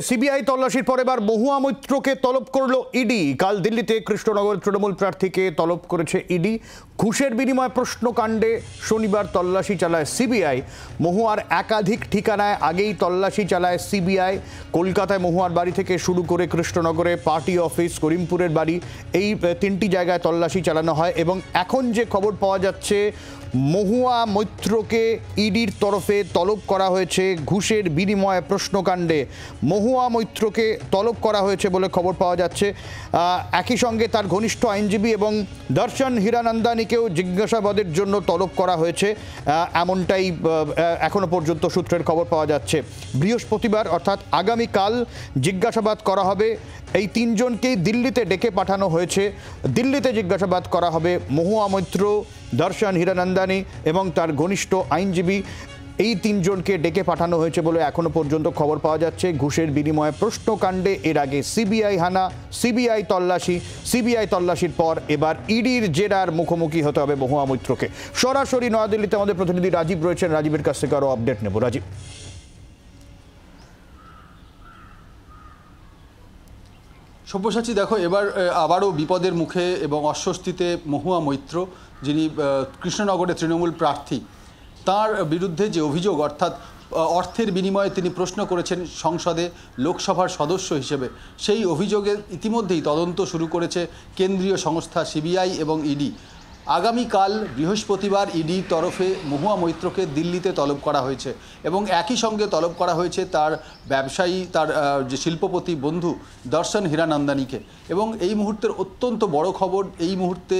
CBI তল্লাশির পর এবার মহুয়া মৈত্রকে তলব করলো ইডি। কাল দিল্লিতে কৃষ্ণনগর তৃণমূল প্রার্থীকে তলব করেছে ইডি। ঘুষের বিনিময় প্রশ্নকাণ্ডে শনিবার তল্লাশি চালায় সিবিআই। মহুয়ার একাধিক ঠিকানায় আগেই তল্লাশি চালায় সিবিআই। কলকাতায় মহুয়ার বাড়ি থেকে শুরু করে কৃষ্ণনগরে পার্টি অফিস, করিমপুরের বাড়ি, এই তিনটি জায়গায় তল্লাশি চালানো হয়। এবং এখন যে খবর পাওয়া যাচ্ছে, মহুয়া মৈত্রকে ইডির তরফে তলব করা হয়েছে ঘুষের বিনিময় প্রশ্নকাণ্ডে। মহুয়া মৈত্রকে তলব করা হয়েছে বলে খবর পাওয়া যাচ্ছে। একই সঙ্গে তার ঘনিষ্ঠ আইনজীবী এবং দর্শন হীরানন্দানীকেও জিজ্ঞাসাবাদের জন্য তলব করা হয়েছে, এমনটাই এখনো পর্যন্ত সূত্রের খবর পাওয়া যাচ্ছে। বৃহস্পতিবার অর্থাৎ আগামীকাল জিজ্ঞাসাবাদ করা হবে। এই তিনজনকেই দিল্লিতে ডেকে পাঠানো হয়েছে। দিল্লিতে জিজ্ঞাসাবাদ করা হবে মহুয়া মৈত্র, দর্শন হীরানন্দানী এবং তার ঘনিষ্ঠ আইনজীবী। এই তিনজনকে ডেকে পাঠানো হয়েছে বলে এখনো পর্যন্ত খবর পাওয়া যাচ্ছে। ঘুষের বিনিময়ে প্রশ্নকাণ্ডে এর আগে সিবিআই হানা, সিবিআই তল্লাশি, সিবিআই তল্লাশির পর এবার ইডির জেরার মুখোমুখি হতে হবে মহুয়া মৈত্রকে। সরাসরি নয়াদিল্লিতে আমাদের প্রতিনিধি রাজীব রয়েছেন। রাজীবের কাছ থেকে আরও আপডেট নেব। রাজীব, সব্যসাচী, দেখো, এবার আবারও বিপদের মুখে এবং অস্বস্তিতে মহুয়া মৈত্র, যিনি কৃষ্ণনগরে তৃণমূল প্রার্থী। তার বিরুদ্ধে যে অভিযোগ, অর্থাৎ অর্থের বিনিময়ে তিনি প্রশ্ন করেছেন সংসদে লোকসভার সদস্য হিসেবে, সেই অভিযোগে ইতিমধ্যেই তদন্ত শুরু করেছে কেন্দ্রীয় সংস্থা সিবিআই এবং ইডি। আগামীকাল বৃহস্পতিবার ইডির তরফে মহুয়া মৈত্রকে দিল্লিতে তলব করা হয়েছে এবং একই সঙ্গে তলব করা হয়েছে তার ব্যবসায়ী, তার যে শিল্পপতি বন্ধু দর্শন হীরানন্দানীকে। এবং এই মুহূর্তের অত্যন্ত বড় খবর, এই মুহূর্তে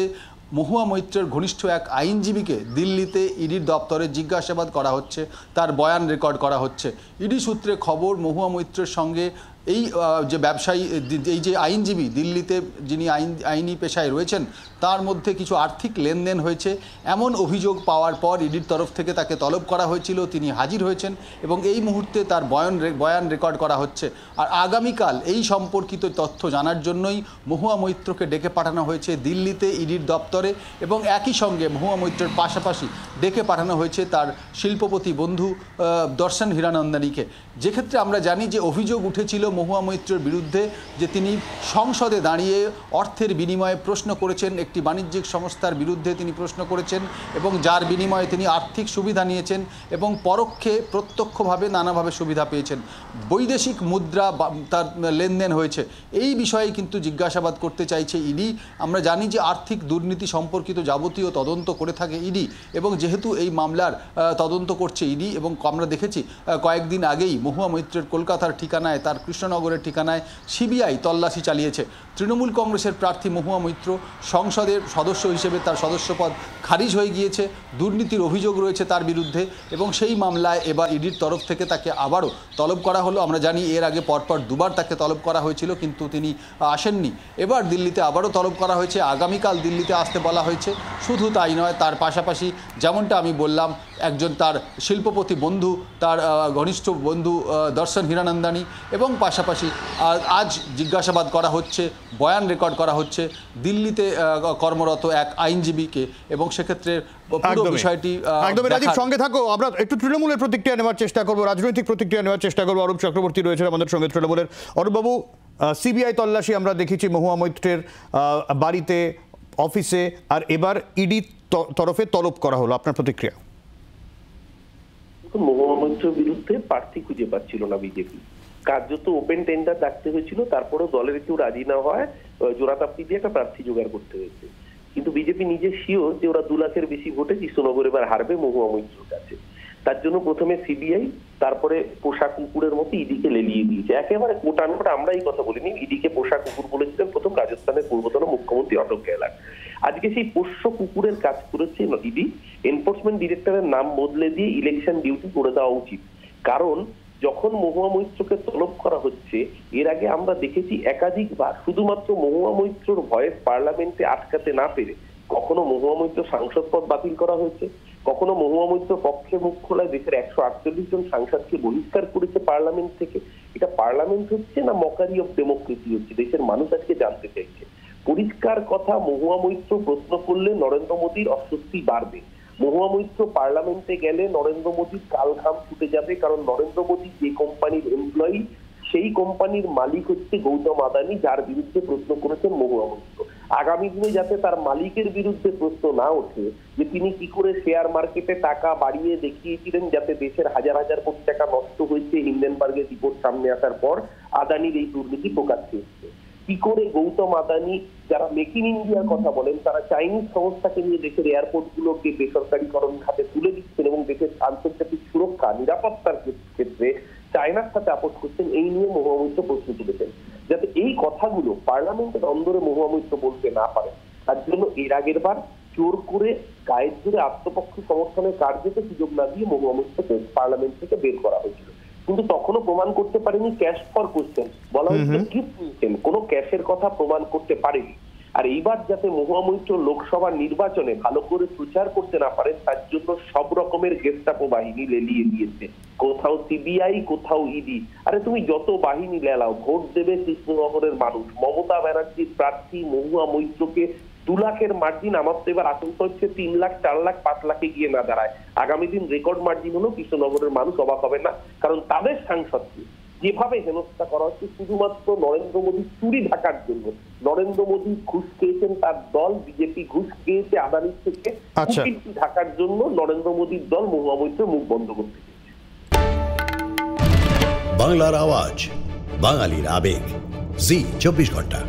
মহুয়া মৈত্রের ঘনিষ্ঠ এক আইনজীবীকে দিল্লিতে ইডির দপ্তরে জিজ্ঞাসাবাদ করা হচ্ছে, তার বয়ান রেকর্ড করা হচ্ছে। ইডি সূত্রে খবর, মহুয়া মৈত্রের সঙ্গে এই যে ব্যবসায়ী, এই যে আইনজীবী দিল্লিতে যিনি আইনি পেশায় রয়েছেন, তার মধ্যে কিছু আর্থিক লেনদেন হয়েছে এমন অভিযোগ পাওয়ার পর ইডির তরফ থেকে তাকে তলব করা হয়েছিল। তিনি হাজির হয়েছেন এবং এই মুহূর্তে তার বয়ান রেকর্ড করা হচ্ছে। আর আগামীকাল এই সম্পর্কিত তথ্য জানার জন্যই মহুয়া মৈত্রকে ডেকে পাঠানো হয়েছে দিল্লিতে ইডির দপ্তরে। এবং একই সঙ্গে মহুয়া মৈত্রের পাশাপাশি ডেকে পাঠানো হয়েছে তার শিল্পপতি বন্ধু দর্শন হীরানন্দানীকে। যেক্ষেত্রে আমরা জানি যে অভিযোগ উঠেছিল মহুয়া মৈত্রের বিরুদ্ধে যে তিনি সংসদে দাঁড়িয়ে অর্থের বিনিময়ে প্রশ্ন করেছেন, একটি বাণিজ্যিক সংস্থার বিরুদ্ধে তিনি প্রশ্ন করেছেন এবং যার বিনিময়ে তিনি আর্থিক সুবিধা নিয়েছেন এবং পরোক্ষে প্রত্যক্ষভাবে নানাভাবে সুবিধা পেয়েছেন। বৈদেশিক মুদ্রা তার লেনদেন হয়েছে, এই বিষয়ে কিন্তু জিজ্ঞাসাবাদ করতে চাইছে ইডি। আমরা জানি যে আর্থিক দুর্নীতি সম্পর্কিত যাবতীয় তদন্ত করে থাকে ইডি, এবং যেহেতু এই মামলার তদন্ত করছে ইডি, এবং আমরা দেখেছি কয়েকদিন আগেই মহুয়া মৈত্রের কলকাতার ঠিকানায়, তার কৃষ্ণনগরের ঠিকানায় সিবিআই তল্লাশি চালিয়েছে। তৃণমূল কংগ্রেসের প্রার্থী মহুয়া মৈত্র সংসদের সদস্য হিসেবে তার সদস্যপদ খারিজ হয়ে গিয়েছে, দুর্নীতির অভিযোগ রয়েছে তার বিরুদ্ধে, এবং সেই মামলায় এবার ইডির তরফ থেকে তাকে আবারও তলব করা হলো। আমরা জানি এর আগে পরপর দুবার তাকে তলব করা হয়েছিল, কিন্তু তিনি আসেননি। এবার দিল্লিতে আবারও তলব করা হয়েছে, আগামীকাল দিল্লিতে আসতে বলা হয়েছে। শুধু তাই নয়, তার পাশাপাশি যেমনটা আমি বললাম, একজন তার শিল্পপতি বন্ধু, তার ঘনিষ্ঠ বন্ধু দর্শন হীরানন্দানী, এবং পাশাপাশি আজ জিজ্ঞাসাবাদ করা হচ্ছে, বয়ান রেকর্ড করা হচ্ছে দিল্লিতে কর্মরত এক আইনজীবীকে। এবং সেক্ষেত্রে পুরো বিষয়টি একদমই। রাজীব, সঙ্গে থাকো, আমরা একটু তৃণমূলের প্রতিক্রিয়া নেওয়ার চেষ্টা করবো, রাজনৈতিক প্রতিক্রিয়া নেওয়ার চেষ্টা করবো। অরূপ চক্রবর্তী রয়েছেন আমাদের সঙ্গে তৃণমূলের। অরূপবাবু, সিবিআই তল্লাশি আমরা দেখেছি মহুয়া মৈত্রের বাড়িতে, অফিসে, আর এবার ইডি তরফে তলব করা হলো, আপনার প্রতিক্রিয়া? মহুয়া মৈত্রের বিরুদ্ধে প্রার্থী খুঁজে পাচ্ছিল না বিজেপি, কার্যত ওপেন টেন্ডার ডাকতে হয়েছিল, তারপরেও দলের কেউ রাজি না হয় জোড়াতাপ্তি দিয়ে একটা প্রার্থী জোগাড় করতে হয়েছে। কিন্তু বিজেপি নিজে শিওর যে ওরা 2 লাখের বেশি ভোটে কৃষ্ণনগর এবার হারবে মহুয়া মৈত্রের কাছে। তার জন্য প্রথমে সিবিআই, তারপরে পোষা কুকুরের মতো ইডিকে লেলিয়ে দিয়েছে। একেবারে কোটানোটা আমরা এই কথা বলিনি, ইডিকে পোষা কুকুর বলেছিলেন প্রথম রাজস্থানের পূর্বতন মুখ্যমন্ত্রী অশোক গেহলট। আজকে সেই পোষ্য কুকুরের কাজ করেছে ইডি। এনফোর্সমেন্ট ডিরেক্টরের নাম বদলে দিয়ে ইলেকশন ডিউটি করে দেওয়া উচিত। কারণ যখন মহুয়া মৈত্রকে তলব করা হচ্ছে, এর আগে আমরা দেখেছি একাধিকবার শুধুমাত্র মহুয়া মৈত্রর ভয়েস পার্লামেন্টে আটকাতে না পেরে কখনো মহুয়া মৈত্র সাংসদ পদ বাতিল করা হয়েছে, কখনো মহুয়া মৈত্র পক্ষে মুখ খোলায় দেশের 148 জন সাংসদকে বহিষ্কার করেছে পার্লামেন্ট থেকে। এটা পার্লামেন্ট হচ্ছে না মকারি অফ ডেমোক্রেসি হচ্ছে, দেশের মানুষ আজকে জানতে চাইছে। পরিষ্কার কথা, মহুয়া মৈত্র প্রশ্ন করলে নরেন্দ্র মোদীর অস্বস্তি বাড়বে। মহুয়া মৈত্র পার্লামেন্টে গেলে নরেন্দ্র মোদীর কাল ঘাম ছুটে যাবে, কারণ নরেন্দ্র মোদী যে কোম্পানির এমপ্লয়ি সেই কোম্পানির মালিক হচ্ছে গৌতম আদানি, যার বিরুদ্ধে প্রশ্ন করেছেন মহুয়া মৈত্র। আগামী দিনে যাতে তার মালিকের বিরুদ্ধে প্রশ্ন না ওঠে যে তিনি কি করে শেয়ার মার্কেটে টাকা বাড়িয়ে দেখিয়েছিলেন, যাতে দেশের হাজার হাজার কোটি টাকা নষ্ট হয়েছে, হিন্ডেনবার্গের রিপোর্ট সামনে আসার পর আদানির এই দুর্নীতি প্রকাশ্যে এসেছে। কি করে গৌতম আদানি, যারা মেক ইন ইন্ডিয়ার কথা বলেন, তারা চাইনিজ সংস্থাকে নিয়ে দেশের এয়ারপোর্ট গুলোকে বেসরকারীকরণ খাতে তুলে দিচ্ছেন এবং দেশের আন্তর্জাতিক সুরক্ষা নিরাপত্তার ক্ষেত্রে চায়নার সাথে আপোষ করছেন, এই নিয়ে মহুয়া মৈত্র প্রশ্ন তুলেছেন। যাতে এই কথাগুলো পার্লামেন্টের অন্দরে মহুয়া মৈত্র বলতে না পারে, তার জন্য এর আগের বার জোর করে গায়ের জোরে আত্মপক্ষ সমর্থনের কার্যকে সুযোগ না দিয়ে মহুয়া মৈত্রকে পার্লামেন্ট থেকে বের করা হয়েছিল। কিন্তু তখনও প্রমাণ করতে পারেনি ক্যাশ ফর কোশ্চেন, বলা হয়েছিল গিফট নিয়েছেন, কোনো ক্যাশের কথা প্রমাণ করতে পারেনি। আর এইবার যাতে মহুয়া মৈত্র লোকসভা নির্বাচনে ভালো করে প্রচার করতে না পারেন, তার জন্য সব রকমের গেস্টাপো বাহিনী লেলিয়ে দিয়েছে, কোথাও সিবিআই, কোথাও ইডি। আরে তুমি যত বাহিনী লেলাও, ভোট দেবে কৃষ্ণনগরের মানুষ। মমতা ব্যানার্জির প্রার্থী মহুয়া মৈত্রকে 2 লাখের মার্জিন, আমার তো এবার আশঙ্কা হচ্ছে 3 লাখ, 4 লাখ, 5 লাখে গিয়ে না দাঁড়ায়। আগামী দিন রেকর্ড মার্জিন হলেও কৃষ্ণনগরের মানুষ অবাক হবে না, কারণ তাদের সাংসদকে যেভাবে হেনস্থা করা হচ্ছে শুধুমাত্র নরেন্দ্র মোদীর চুরি ঢাকার জন্য। নরেন্দ্র মোদী ঘুষ খেয়েছেন, তার দল বিজেপি ঘুষ খেয়েছে আদানির থেকে চুরি ঢাকার জন্য। নরেন্দ্র মোদীর দল মহুয়া মৈত্রের মুখ বন্ধ করতে চেয়েছে। বাংলার আওয়াজ, বাঙালির আবেগ, জি 24 ঘন্টা।